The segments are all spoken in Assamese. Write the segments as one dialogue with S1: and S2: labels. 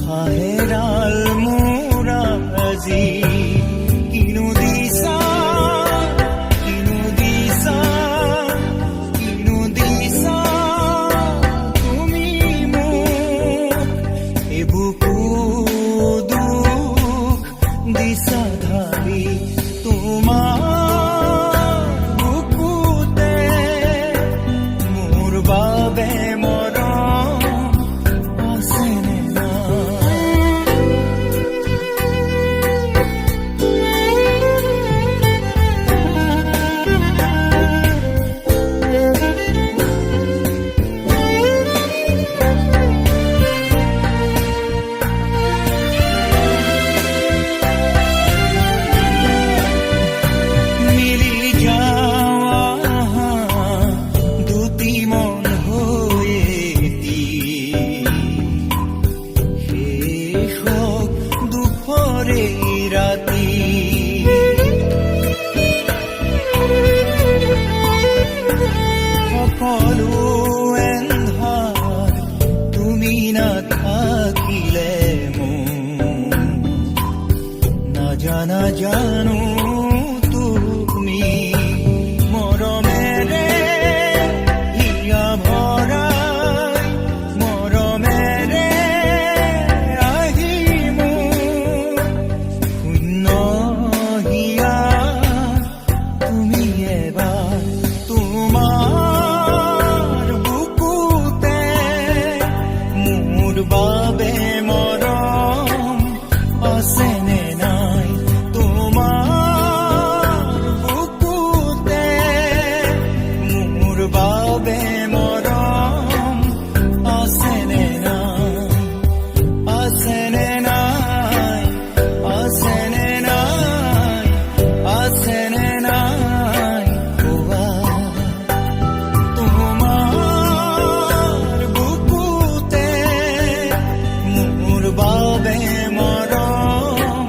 S1: হেৰাল মোৰ আজি কিনো দিছা তুমি মোক এবুকু দুখ দিছা ধাৰি তোমাৰ বুকুতে মোৰ বাবে ৰাতি সকলো এন্ধাৰ তুমি নাথাকিলে মোৰ নাজানা জানো তুমি মৰমেৰে হিয়া ভৰাই মৰমেৰে আহি মোৰ তুমি এবাৰ তোমাৰ বুকুতে মোৰ বাবে মৰম আছেনে নাই তোমাৰ বুকুতে মোৰ বাবে মৰম আছেনে নাই আছেনে নাই আছেনে নাই আছেনে নাই কোৱা তোমাৰ বুকুতে মোৰ বাবে মৰম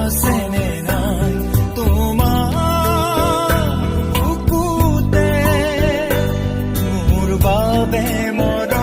S1: আছেনে নাই তোমাৰ বুকুতে মোৰ বাবে মৰম